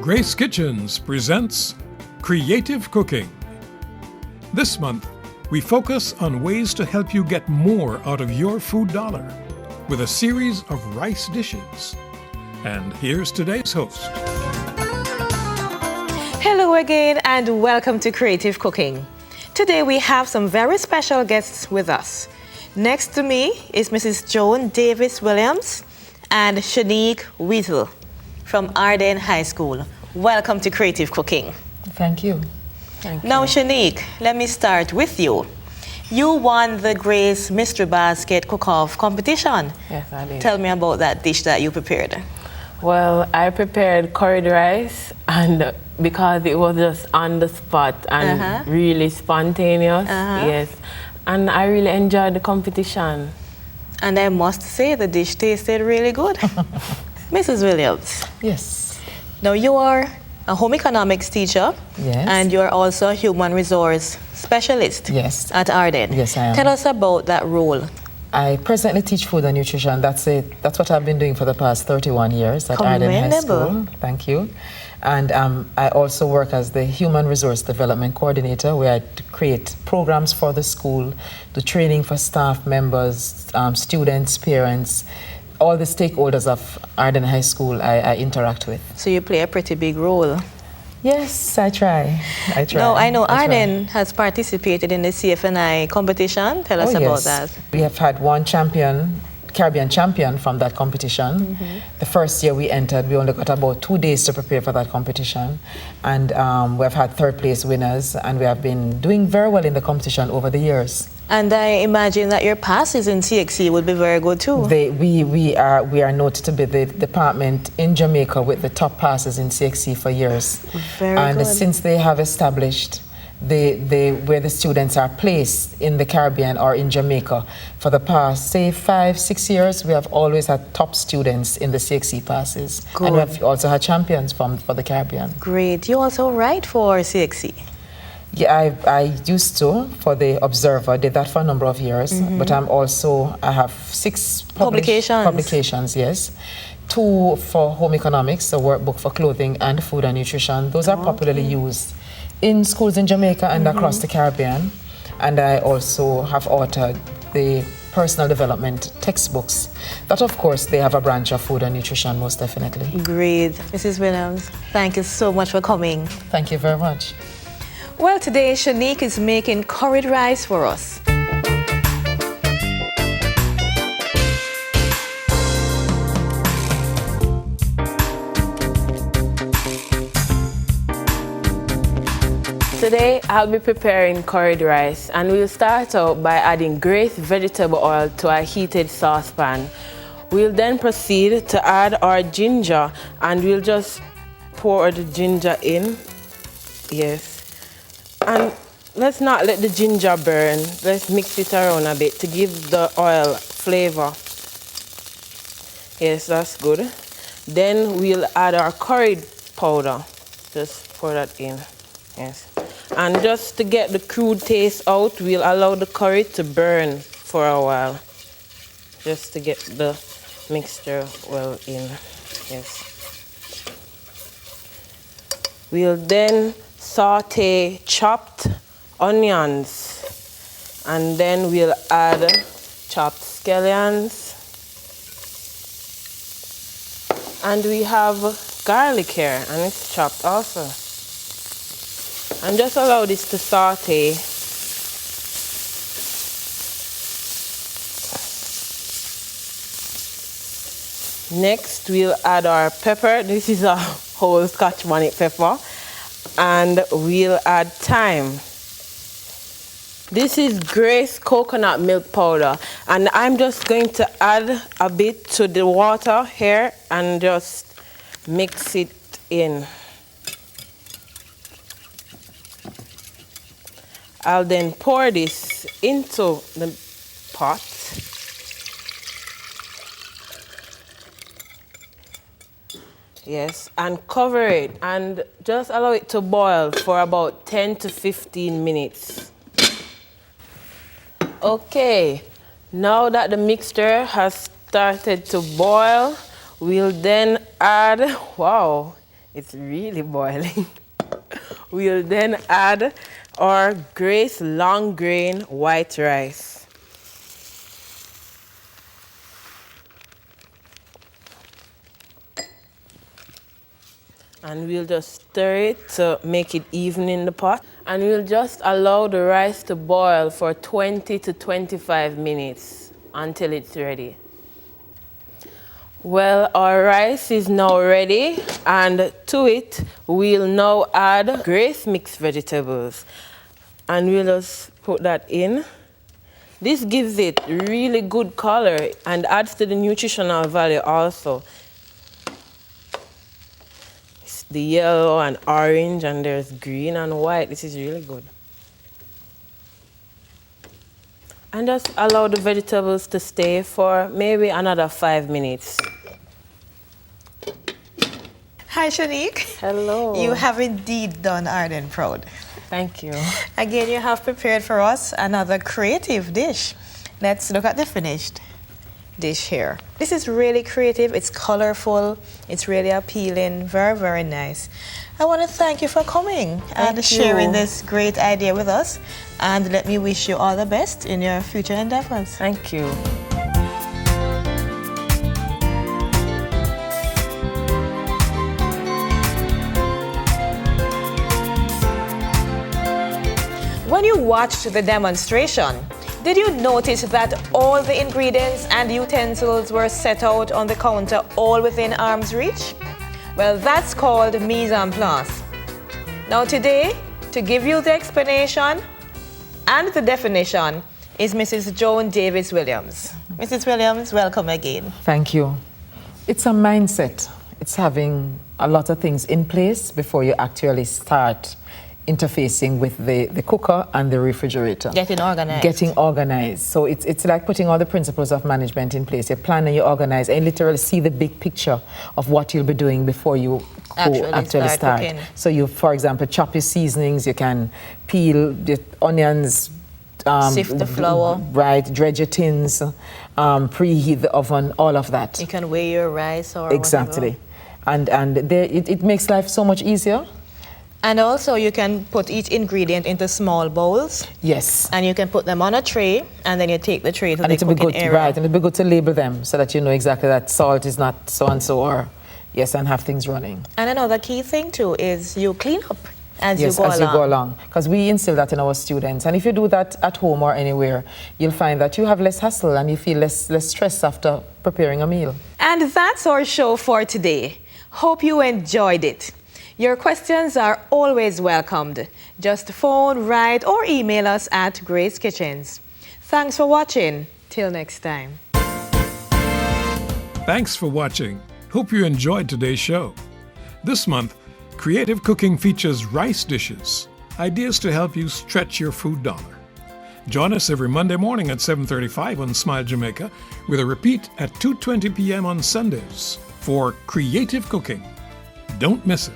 Grace Kitchens presents Creative Cooking. This month, we focus on ways to help you get more out of your food dollar with a series of rice dishes. And here's today's host. Hello again and welcome to Creative Cooking. Today we have some very special guests with us. Next to me is Mrs. Joan Davis Williams and Shanique Whittle from Ardenne High School. Welcome to Creative Cooking. Thank you. Now, Shanique, let me start with you. You won the Grace Mystery Basket Cook-Off competition. Yes, I did. Tell me about that dish that you prepared. Well, I prepared curried rice, and because it was just on the spot and really spontaneous, yes, and I really enjoyed the competition. And I must say the dish tasted really good. Mrs. Williams. Yes. Now you are a home economics teacher. Yes. And you are also a human resource specialist. Yes. At Ardenne. Yes, I am. Tell us about that role. I presently teach food and nutrition. That's it. That's what I've been doing for the past 31 years at Ardenne High School. Thank you. And I also work as the Human Resource Development Coordinator, where I create programs for the school, the training for staff members, students, parents, all the stakeholders of Ardenne High School I interact with. So you play a pretty big role. Yes, I try. Now, I know Ardenne has participated in the CFNI competition. Tell us about that. We have had one champion, Caribbean champion from that competition. The first year we entered, we only got about 2 days to prepare for that competition. And we have had third place winners, and we have been doing very well in the competition over the years. And I imagine that your passes in CXC would be very good too. We are noted to be the department in Jamaica with the top passes in CXC for years. Very and good. Since they have established where the students are placed in the Caribbean or in Jamaica for the past, say, 5-6 years, we have always had top students in the CXC passes. Good. And we have also had champions for the Caribbean. Great. You also write for CXC. Yeah, I used to for the Observer, did that for a number of years, but I have 6 publications, yes. 2 for home economics, a workbook for clothing and food and nutrition. Those are popularly used in schools in Jamaica and across the Caribbean. And I also have authored the personal development textbooks. That, of course, they have a branch of food and nutrition, most definitely. Great. Mrs. Williams, thank you so much for coming. Thank you very much. Well, today Shanique is making curried rice for us. Today I'll be preparing curried rice, and we'll start out by adding Grace vegetable oil to a heated saucepan. We'll then proceed to add our ginger, and we'll just pour the ginger in. Yes. And let's not let the ginger burn. Let's mix it around a bit to give the oil flavor. Yes, that's good. Then we'll add our curry powder. Just pour that in. Yes. And just to get the crude taste out, we'll allow the curry to burn for a while. Just to get the mixture well in. Yes. We'll then saute chopped onions, and then we'll add chopped scallions, and we have garlic here, and it's chopped also. And just allow this to saute. Next, we'll add our pepper. This is a whole Scotch bonnet pepper. And we'll add thyme. This is Grace coconut milk powder, and I'm just going to add a bit to the water here and just mix it in. I'll then pour this into the pot. Yes, and cover it and just allow it to boil for about 10 to 15 minutes. Okay, now that the mixture has started to boil, we'll then add, wow, It's really boiling. We'll then add our Grace long grain white rice. And we'll just stir it to make it even in the pot. And we'll just allow the rice to boil for 20 to 25 minutes until it's ready. Well, our rice is now ready, and to it, we'll now add Grace mixed vegetables. And we'll just put that in. This gives it really good color and adds to the nutritional value also. It's the yellow and orange, and there's green and white. This is really good. And just allow the vegetables to stay for maybe another 5 minutes. Hi, Shanique. Hello. You have indeed done Ardenne proud. Thank you. Again, you have prepared for us another creative dish. Let's look at the finished dish here. This is really creative. It's colorful. It's really appealing. Very, very nice. I want to thank you for coming and sharing this great idea with us. And let me wish you all the best in your future endeavors. Thank you. When you watched the demonstration, did you notice that all the ingredients and utensils were set out on the counter all within arm's reach? Well, that's called mise en place. Now today, to give you the explanation and the definition is Mrs. Joan Davis Williams. Mrs. Williams, welcome again. Thank you. It's a mindset. It's having a lot of things in place before you actually start interfacing with the cooker and the refrigerator. Getting organized. Getting organized. So it's like putting all the principles of management in place. You plan and you organize and literally see the big picture of what you'll be doing before you actually start. Cooking. So you, for example, chop your seasonings, you can peel the onions, sift the flour. Right, dredge your tins, preheat the oven, all of that. You can weigh your rice or exactly. whatever. And it makes life so much easier. And also you can put each ingredient into small bowls. Yes. And you can put them on a tray, and then you take the tray to the cooking area. Right, and it'll be good to label them so that you know exactly that salt is not so-and-so, or yes, and have things running. And another key thing too is you clean up as you go along. Because we instill that in our students. And if you do that at home or anywhere, you'll find that you have less hassle and you feel less stress after preparing a meal. And that's our show for today. Hope you enjoyed it. Your questions are always welcomed. Just phone, write, or email us at Grace Kitchens. Thanks for watching. Till next time. Thanks for watching. Hope you enjoyed today's show. This month, Creative Cooking features rice dishes, ideas to help you stretch your food dollar. Join us every Monday morning at 7:35 on Smile Jamaica, with a repeat at 2:20 p.m. on Sundays for Creative Cooking. Don't miss it.